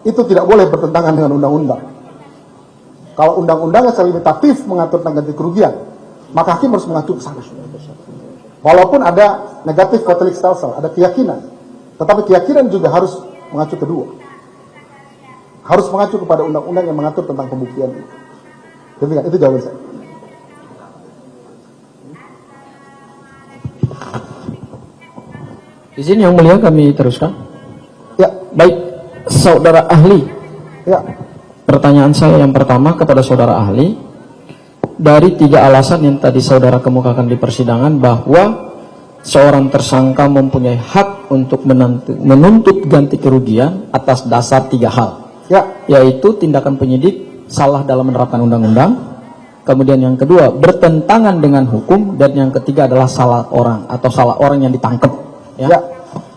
itu tidak boleh bertentangan dengan undang-undang. Kalau undang-undangnya secara limitatif mengatur tentang ganti kerugian, maka hakim harus mengacu ke sana. Walaupun ada negatif Catholic stelsel, ada keyakinan, tetapi keyakinan juga harus mengacu kedua. Harus mengacu kepada undang-undang yang mengatur tentang pembuktian itu. Demikian, itu jawaban saya. Izin Yang Mulia kami teruskan. Ya, baik, saudara ahli. Ya. Pertanyaan saya yang pertama kepada saudara ahli, dari 3 alasan yang tadi saudara kemukakan di persidangan bahwa seorang tersangka mempunyai hak untuk menuntut ganti kerugian atas dasar 3 hal, yaitu tindakan penyidik salah dalam menerapkan undang-undang, kemudian yang kedua bertentangan dengan hukum, dan yang ketiga adalah salah orang atau salah orang yang ditangkap.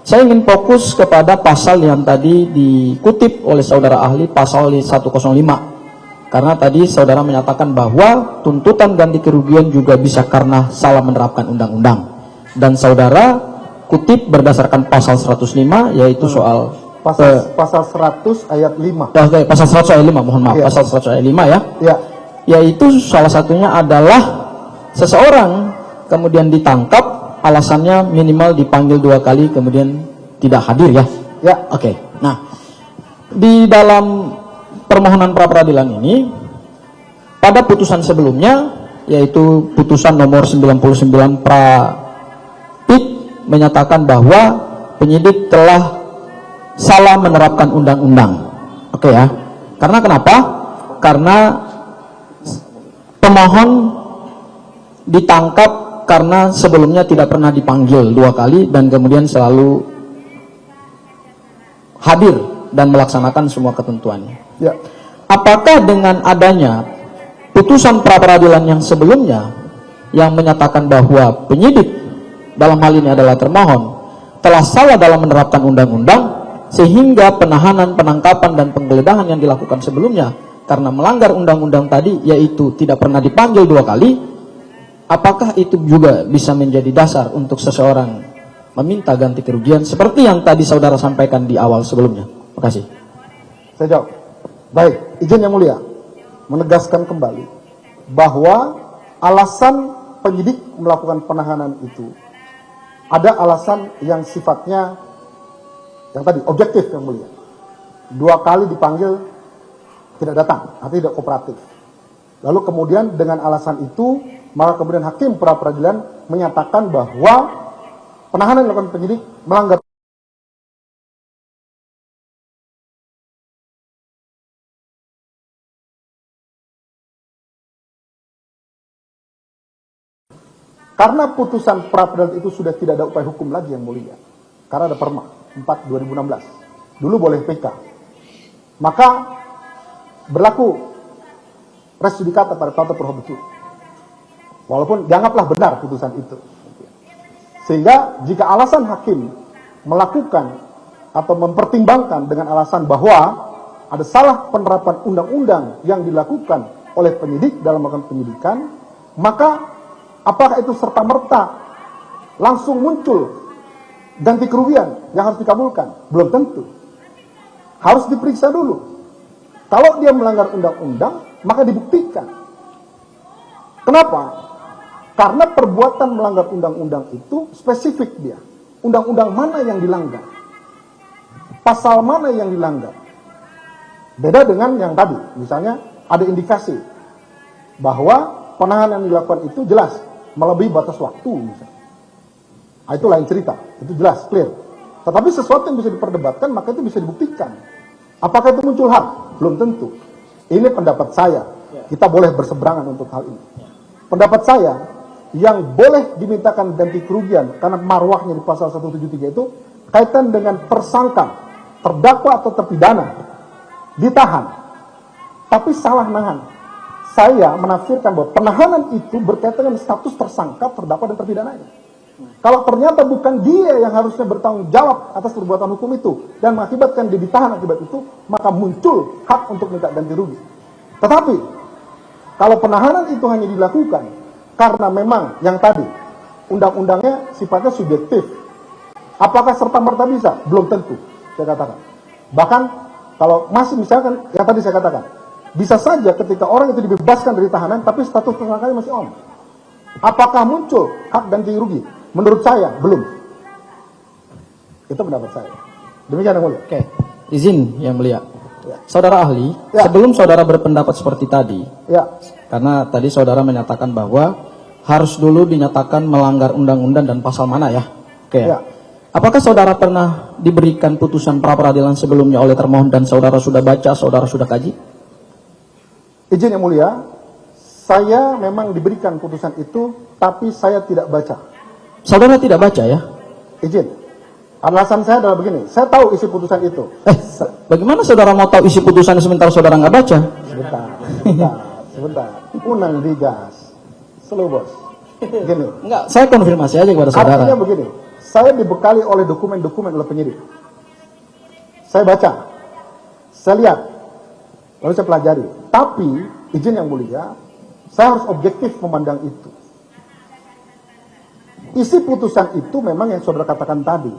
Saya ingin fokus kepada pasal yang tadi dikutip oleh saudara ahli, pasal 105. Karena tadi saudara menyatakan bahwa tuntutan ganti kerugian juga bisa karena salah menerapkan undang-undang. Dan saudara kutip berdasarkan pasal 105, yaitu soal pasal 100 ayat 5. Pasal 100 ayat 5, mohon maaf, pasal 100 ayat 5 ya. Yaitu salah satunya adalah seseorang kemudian ditangkap, alasannya minimal dipanggil 2 kali kemudian tidak hadir ya. Oke. Nah, di dalam permohonan pra peradilan ini pada putusan sebelumnya, yaitu putusan nomor 99 pra pid, menyatakan bahwa penyidik telah salah menerapkan undang-undang. Oke ya. Karena kenapa? Karena pemohon ditangkap karena sebelumnya tidak pernah dipanggil 2 kali dan kemudian selalu hadir dan melaksanakan semua ketentuannya. Apakah dengan adanya putusan pra peradilan yang sebelumnya yang menyatakan bahwa penyidik dalam hal ini adalah termohon telah salah dalam menerapkan undang-undang, sehingga penahanan, penangkapan dan penggeledahan yang dilakukan sebelumnya karena melanggar undang-undang tadi, yaitu tidak pernah dipanggil 2 kali, apakah itu juga bisa menjadi dasar untuk seseorang meminta ganti kerugian seperti yang tadi saudara sampaikan di awal sebelumnya? Terima kasih. Saya jawab. Baik, izin Yang Mulia menegaskan kembali bahwa alasan penyidik melakukan penahanan itu ada alasan yang sifatnya yang tadi objektif, Yang Mulia. 2 kali dipanggil tidak datang, artinya tidak kooperatif. Lalu kemudian dengan alasan itu, maka kemudian hakim pra peradilan menyatakan bahwa penahanan yang dilakukan penyidik melanggar karena putusan pra peradilan itu sudah tidak ada upaya hukum lagi, Yang Mulia. Karena ada Perma 4 2016. Dulu boleh PK. Maka berlaku res judicata pada tata pro habeas. Walaupun dianggaplah benar putusan itu. Sehingga jika alasan hakim melakukan atau mempertimbangkan dengan alasan bahwa ada salah penerapan undang-undang yang dilakukan oleh penyidik dalam melakukan penyidikan, maka apakah itu serta-merta langsung muncul ganti kerugian yang harus dikabulkan? Belum tentu. Harus diperiksa dulu. Kalau dia melanggar undang-undang, maka dibuktikan. Kenapa? Karena perbuatan melanggar undang-undang itu spesifik dia. Undang-undang mana yang dilanggar? Pasal mana yang dilanggar? Beda dengan yang tadi. Misalnya ada indikasi bahwa penahanan yang dilakukan itu jelas melebihi batas waktu misalnya. Nah, itu lain cerita. Itu jelas, clear. Tetapi sesuatu yang bisa diperdebatkan, maka itu bisa dibuktikan. Apakah itu muncul hak? Belum tentu. Ini pendapat saya. Kita boleh berseberangan untuk hal ini. Pendapat saya, yang boleh dimintakan ganti kerugian karena marwahnya di pasal 173 itu kaitan dengan tersangka, terdakwa atau terpidana ditahan, tapi salah nahan. Saya menafsirkan bahwa penahanan itu berkaitan dengan status tersangka, terdakwa dan terpidananya. Kalau ternyata bukan dia yang harusnya bertanggung jawab atas perbuatan hukum itu dan mengakibatkan dia ditahan akibat itu, maka muncul hak untuk minta ganti rugi. Tetapi kalau penahanan itu hanya dilakukan karena memang yang tadi undang-undangnya sifatnya subjektif, apakah serta-merta bisa? Belum tentu, saya katakan. Bahkan Kalau masih misalkan, yang tadi saya katakan, bisa saja ketika orang itu dibebaskan dari tahanan, tapi status tersangkanya masih on. Apakah muncul hak ganti rugi? Menurut saya, belum. Itu pendapat saya. Demikian yang mulia. Oke, izin yang mulia. Ya. Saudara ahli, Ya. sebelum saudara berpendapat seperti tadi, Ya, karena tadi saudara menyatakan bahwa harus dulu dinyatakan melanggar undang-undang dan pasal mana ya? Oke. Ya. Apakah saudara pernah diberikan putusan pra peradilan sebelumnya oleh termohon dan saudara sudah baca, saudara sudah kaji? izin yang mulia, saya memang diberikan putusan itu, tapi saya tidak baca. Saudara tidak baca ya? Izin. Alasan saya adalah begini, saya tahu isi putusan itu. Bagaimana saudara mau tahu isi putusan sementara saudara nggak baca? Sebentar. Unang digas. Slow bos. Gini. Enggak, saya konfirmasi aja kepada saudara. Artinya begini, saya dibekali oleh dokumen-dokumen oleh penyidik. Saya baca, saya lihat, lalu saya pelajari. Tapi, izin yang mulia, saya harus objektif memandang itu. Isi putusan itu memang yang saudara katakan tadi.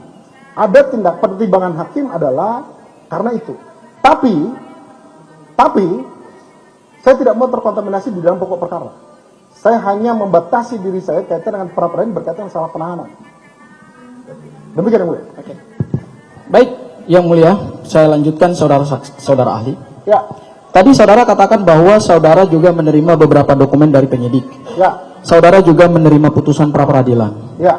Ada tindak pertimbangan hakim adalah karena itu. Tapi, saya tidak mau terkontaminasi di dalam pokok perkara. Saya hanya membatasi diri saya kaitan dengan pra peradilan berkaitan dengan salah penahanan. Demikian yang mulia. Oke. Baik, yang mulia, saya lanjutkan saudara ahli. Ya, Tadi saudara katakan bahwa saudara juga menerima beberapa dokumen dari penyidik. ya, Saudara juga menerima putusan pra peradilan. ya,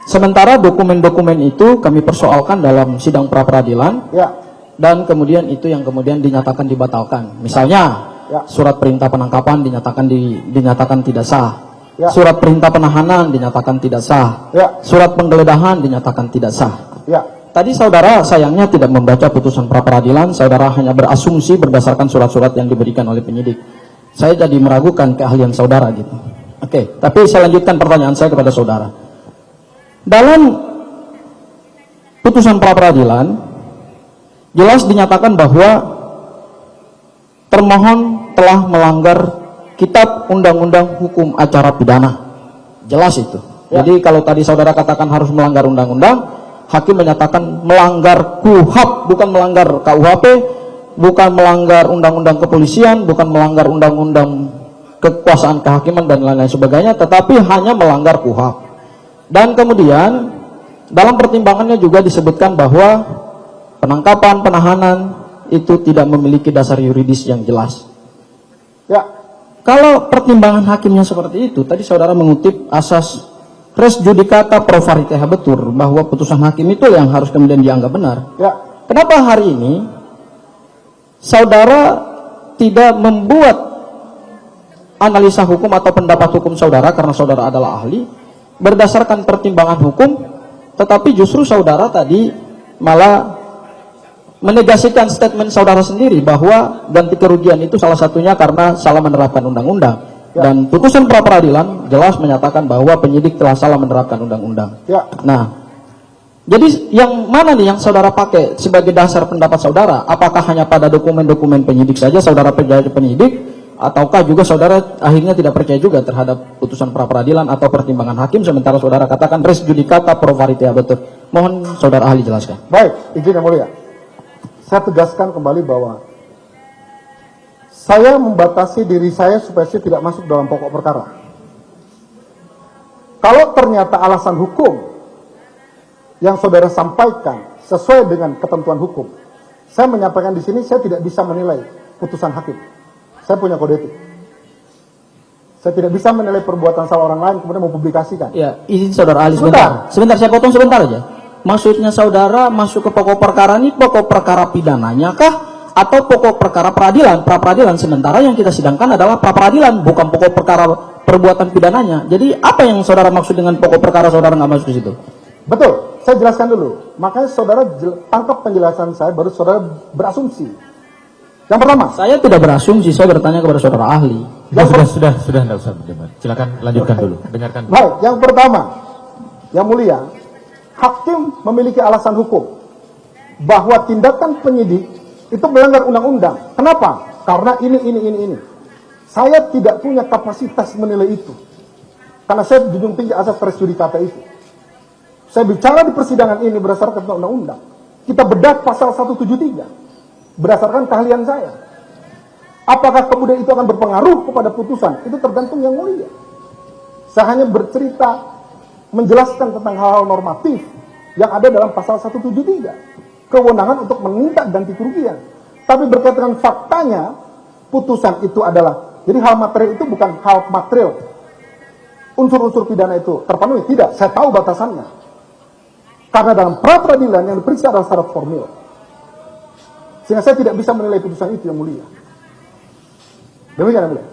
Sementara dokumen-dokumen itu kami persoalkan dalam sidang pra peradilan ya, dan kemudian itu yang kemudian dinyatakan dibatalkan. Misalnya, ya, surat perintah penangkapan dinyatakan tidak sah. Ya. Surat perintah penahanan dinyatakan tidak sah. ya, Surat penggeledahan dinyatakan tidak sah. ya, Tadi saudara sayangnya tidak membaca putusan pra peradilan, saudara hanya berasumsi berdasarkan surat-surat yang diberikan oleh penyidik. Saya jadi meragukan keahlian saudara gitu. Oke, tapi saya lanjutkan pertanyaan saya kepada saudara. Dalam putusan pra peradilan jelas dinyatakan bahwa termohon telah melanggar Kitab Undang-Undang Hukum Acara Pidana. Jelas itu. Ya. Jadi kalau tadi saudara katakan harus melanggar undang-undang, hakim menyatakan melanggar KUHP, bukan melanggar KUHP, bukan melanggar undang-undang kepolisian, bukan melanggar undang-undang kekuasaan kehakiman dan lain-lain sebagainya, tetapi hanya melanggar KUHP. Dan kemudian dalam pertimbangannya juga disebutkan bahwa penangkapan, penahanan itu tidak memiliki dasar yuridis yang jelas. ya, Kalau pertimbangan hakimnya seperti itu, tadi saudara mengutip asas res judicata pro varietate habetur, bahwa putusan hakim itu yang harus kemudian dianggap benar. ya, Kenapa hari ini saudara tidak membuat analisa hukum atau pendapat hukum saudara karena saudara adalah ahli berdasarkan pertimbangan hukum, tetapi justru saudara tadi malah menegasikan statement saudara sendiri bahwa ganti kerugian itu salah satunya karena salah menerapkan undang-undang. Ya. Dan putusan pra peradilan jelas menyatakan bahwa penyidik telah salah menerapkan undang-undang. ya. Nah, jadi yang mana nih yang saudara pakai sebagai dasar pendapat saudara? Apakah hanya pada dokumen-dokumen penyidik saja saudara percaya penyidik, ataukah juga saudara akhirnya tidak percaya juga terhadap putusan pra peradilan atau pertimbangan hakim sementara saudara katakan res judicata pro varietate habetur? Mohon saudara ahli jelaskan. Baik, izin yang mulia. Saya tegaskan kembali bahwa saya membatasi diri saya supaya saya tidak masuk dalam pokok perkara. Kalau ternyata alasan hukum yang saudara sampaikan sesuai dengan ketentuan hukum, saya menyampaikan di sini saya tidak bisa menilai putusan hakim. Saya punya kode etik. Saya tidak bisa menilai perbuatan salah orang lain kemudian mempublikasikan. Ya, izin saudara ahli sebentar. Sebentar saya potong sebentar aja. Maksudnya saudara masuk ke pokok perkara ini pokok perkara pidananya kah atau pokok perkara peradilan? Pra peradilan, sementara yang kita sidangkan adalah pra peradilan, bukan pokok perkara perbuatan pidananya. Jadi apa yang saudara maksud dengan pokok perkara saudara nggak masuk ke situ? Betul, saya jelaskan dulu. Makanya saudara tangkap penjelasan saya baru saudara berasumsi. Yang pertama, Saya tidak berasumsi, saya bertanya kepada saudara ahli. Sudah, tidak usah berdebat. Silakan lanjutkan dulu. Dengarkan. baik, yang pertama, yang mulia, hakim memiliki alasan hukum bahwa tindakan penyidik itu melanggar undang-undang. Kenapa? Karena ini. Saya tidak punya kapasitas menilai itu. Karena saya junjung tinggi asas res judicata itu. Saya bicara di persidangan ini berdasarkan undang-undang. Kita bedah pasal 173. berdasarkan keahlian saya. Apakah kemudian itu akan berpengaruh kepada putusan? Itu tergantung Yang Mulia. Saya hanya bercerita, menjelaskan tentang hal-hal normatif yang ada dalam pasal 173. Kewenangan untuk meminta ganti kerugian. Tapi berkaitan dengan faktanya, putusan itu adalah, jadi hal material itu bukan hal material. Unsur-unsur pidana itu terpenuhi. Tidak, saya tahu batasannya. Karena dalam pra-peradilan yang diperiksa adalah syarat formil. Sehingga saya tidak bisa menilai putusan itu Yang Mulia. Demikian Yang Mulia.